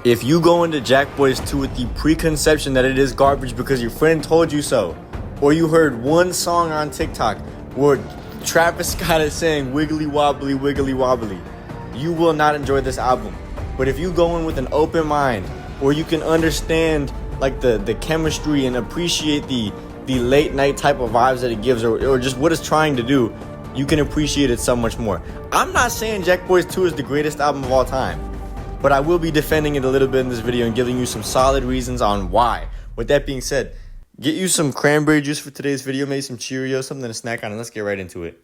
If you go into Jackboys 2 with the preconception that it is garbage because your friend told you so, or you heard one song on TikTok where Travis Scott is saying wiggly wobbly, you will not enjoy this album. But if you go in with an open mind, or you can understand like the chemistry and appreciate the late night type of vibes that it gives, or just what it's trying to do, you can appreciate it so much more. I'm not saying Jackboys 2 is the greatest album of all time, but I will be defending it a little bit in this video and giving you some solid reasons on why. With that being said, get you some cranberry juice for today's video, maybe some Cheerios, something to snack on, and let's get right into it.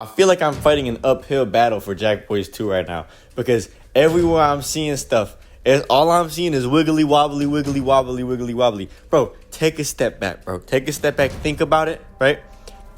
I feel like I'm fighting an uphill battle for Jackboys 2 right now, because everywhere I'm seeing stuff, all I'm seeing is wiggly wobbly. Bro, take a step back, think about it, right?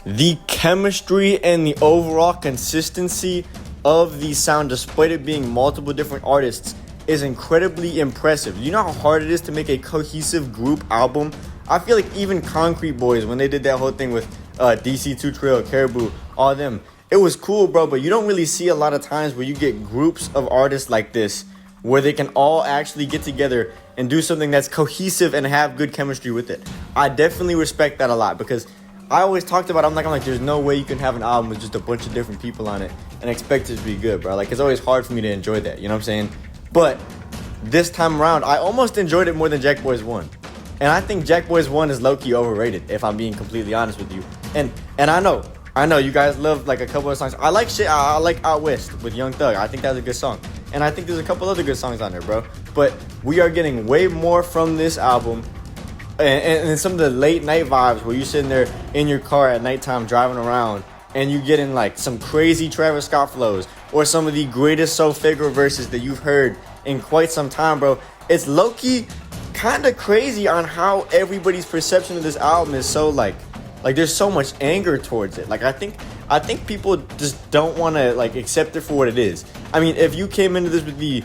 The chemistry and the overall consistency of the sound, despite it being multiple different artists, is incredibly impressive. You know how hard it is to make a cohesive group album? I feel like even Concrete Boys, when they did that whole thing with DC2 Trail, Caribou, all of them, it was cool, bro, but you don't really see a lot of times where you get groups of artists like this where they can all actually get together and do something that's cohesive and have good chemistry with it. I definitely respect that a lot, because I always talked about, I'm like, there's no way you can have an album with just a bunch of different people on it and expect it to be good, bro. Like, it's always hard for me to enjoy that, you know what I'm saying? But this time around, I almost enjoyed it more than Jackboys 1. And I think Jackboys 1 is low-key overrated, if I'm being completely honest with you. And I know you guys love like a couple of songs. I like Out West with Young Thug. I think that's a good song. And I think there's a couple other good songs on there, bro. But we are getting way more from this album. And some of the late night vibes where you're sitting there in your car at nighttime driving around and you get in like some crazy Travis Scott flows or some of the greatest Sofego verses that you've heard in quite some time, bro. It's low-key kind of crazy on how everybody's perception of this album is so like there's so much anger towards it. Like I think people just don't want to like accept it for what it is. I mean, if you came into this with the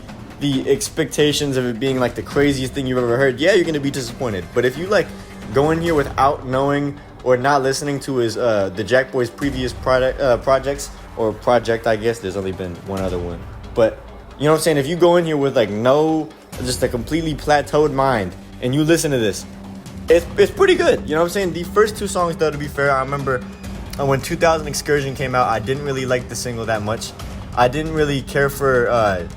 expectations of it being like the craziest thing you've ever heard, yeah, you're gonna be disappointed. But if you like go in here without knowing or not listening to his the Jackboys previous projects or project, I guess there's only been one other one, but you know what I'm saying, if you go in here with like just a completely plateaued mind and you listen to this, it's pretty good, you know what I'm saying? The first two songs, though, to be fair, I remember when 2000 Excursion came out, I didn't really like the single that much. I didn't really care for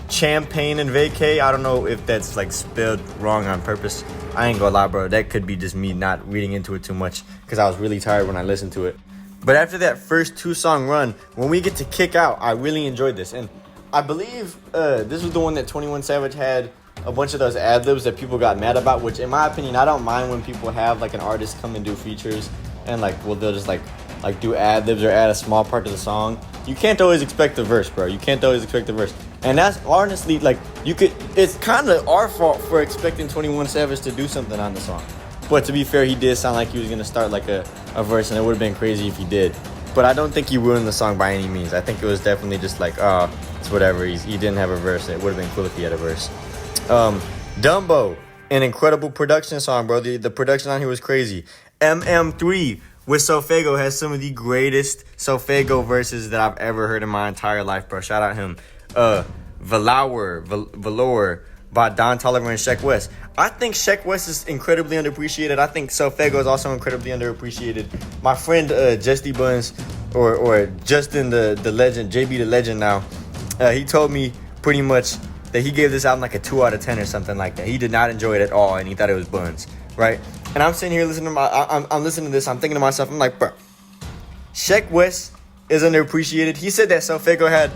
Champagne and Vacay. I don't know if that's like spelled wrong on purpose. I ain't gonna lie, bro, that could be just me not reading into it too much because I was really tired when I listened to it. But after that first 2-song run, when we get to Kick Out, I really enjoyed this. And I believe this was the one that 21 Savage had a bunch of those ad-libs that people got mad about, which in my opinion, I don't mind when people have like an artist come and do features and like, well, they'll just like do ad-libs or add a small part to the song. You can't always expect the verse, bro. You can't always expect the verse. And that's honestly, like, it's kind of our fault for expecting 21 Savage to do something on the song. But to be fair, he did sound like he was going to start like a verse, and it would have been crazy if he did. But I don't think he ruined the song by any means. I think it was definitely just like, oh, it's whatever. He didn't have a verse. It would have been cool if he had a verse. Dumbo, an incredible production song, bro. The production on here was crazy. MM3 with Sofego has some of the greatest Sofego verses that I've ever heard in my entire life, bro. Shout out him. Velour by Don Toliver and Sheck West. I think Sheck West is incredibly underappreciated. I think Sofego is also incredibly underappreciated. My friend Justy Buns, or Justin the Legend, JB the Legend now, he told me pretty much that he gave this album like a 2 out of 10 or something like that. He did not enjoy it at all, and he thought it was buns, right? And I'm sitting here listening to I'm listening to this. I'm thinking to myself, I'm like, bro, Sheck West is underappreciated. He said that Sofego had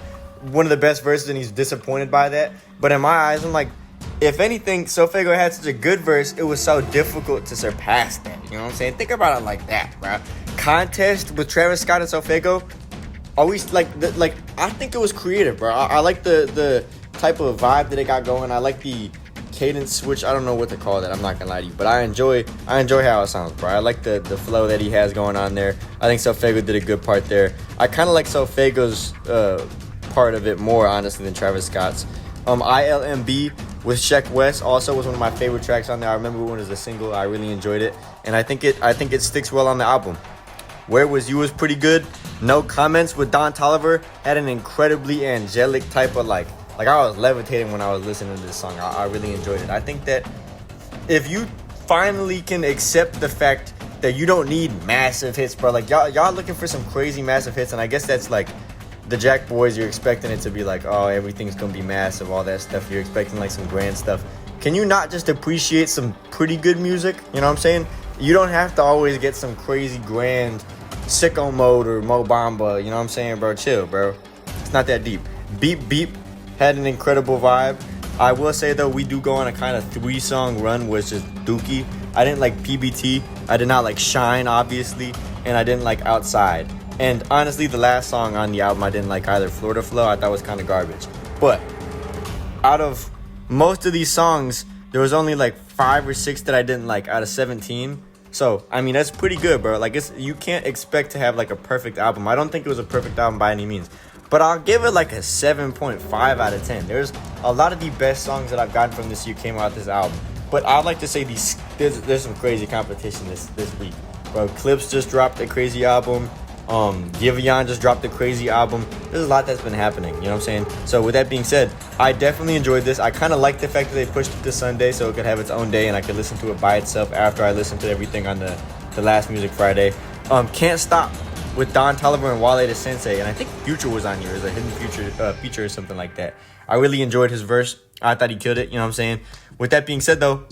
one of the best verses, and he's disappointed by that. But in my eyes, I'm like, if anything, Sofego had such a good verse, it was so difficult to surpass that. You know what I'm saying? Think about it like that, bro. Contest with Travis Scott and Sofego, always like I think it was creative, bro. I like the type of vibe that it got going. I like the cadence switch. I don't know what to call that. I'm not gonna lie to you, but I enjoy how it sounds, bro. I like the flow that he has going on there. I think Sofego did a good part there. I kind of like Sofego's part of it more, honestly, than Travis Scott's. ILMB with Sheck West also was one of my favorite tracks on there. I remember when it was a single. I really enjoyed it, and I think it sticks well on the album. Where Was You was pretty good. No Comments with Don Toliver had an incredibly angelic type of like I was levitating when I was listening to this song. I really enjoyed it. I think that if you finally can accept the fact that you don't need massive hits, bro, like y'all looking for some crazy massive hits, and I guess that's like the Jackboys. You're expecting it to be like, oh, everything's gonna be massive, all that stuff. You're expecting like some grand stuff. Can you not just appreciate some pretty good music? You know what I'm saying? You don't have to always get some crazy grand Sicko Mode or Mo Bamba. You know what I'm saying, bro? Chill, bro. It's not that deep. Beep Beep had an incredible vibe. I will say, though, we do go on a kind of 3-song run where it's just dookie. I didn't like PBT. I did not like Shine, obviously. And I didn't like Outside. And honestly, the last song on the album, I didn't like either. Florida Flow, I thought was kind of garbage. But out of most of these songs, there was only like 5 or 6 that I didn't like out of 17. So, I mean, that's pretty good, bro. Like, you can't expect to have like a perfect album. I don't think it was a perfect album by any means. But I'll give it like a 7.5 out of 10. There's a lot of the best songs that I've gotten from this year came out this album. But I'd like to say there's some crazy competition this week. Bro, Clips just dropped a crazy album. Giveon just dropped a crazy album. There's a lot that's been happening, you know what I'm saying? So with that being said, I definitely enjoyed this. I kind of like the fact that they pushed it to Sunday so it could have its own day and I could listen to it by itself after I listened to everything on the last Music Friday. Can't Stop with Don Toliver and Wale the Sensei, and I think Future was on here as a hidden feature or something like that. I really enjoyed his verse. I thought he killed it, you know what I'm saying? With that being said, though,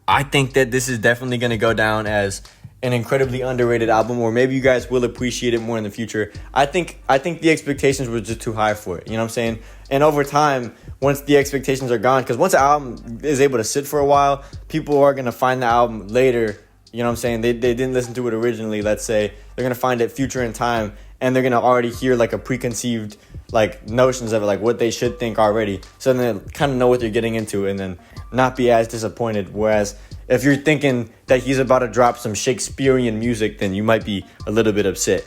I think that this is definitely going to go down as an incredibly underrated album, or maybe you guys will appreciate it more in the future. I think the expectations were just too high for it, you know what I'm saying? And over time, once the expectations are gone, because once an album is able to sit for a while, people are going to find the album later. You know what I'm saying? They didn't listen to it originally, let's say. They're going to find it future in time, and they're going to already hear, like, a preconceived, like, notions of it, like, what they should think already. So then they kind of know what they're getting into and then not be as disappointed. Whereas if you're thinking that he's about to drop some Shakespearean music, then you might be a little bit upset.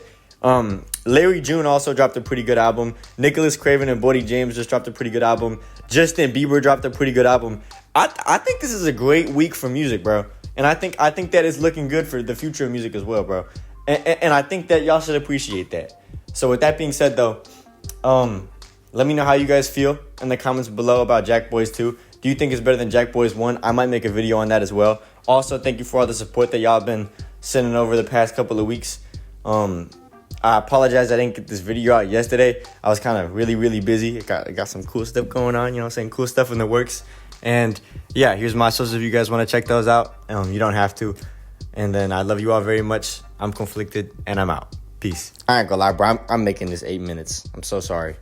Larry June also dropped a pretty good album. Nicholas Craven and Bodie James just dropped a pretty good album. Justin Bieber dropped a pretty good album. I think this is a great week for music, bro. And I think that is looking good for the future of music as well, bro. And I think that y'all should appreciate that. So with that being said, though, let me know how you guys feel in the comments below about Jackboys 2. Do you think it's better than Jackboys 1? I might make a video on that as well. Also, thank you for all the support that y'all been sending over the past couple of weeks. I apologize I didn't get this video out yesterday. I was kind of really, really busy. I got some cool stuff going on, you know what I'm saying? Cool stuff in the works. And yeah, here's my socials if you guys want to check those out. You don't have to. And then I love you all very much. I'm conflicted and I'm out. Peace. I ain't gonna lie, bro. I'm making this 8 minutes. I'm so sorry.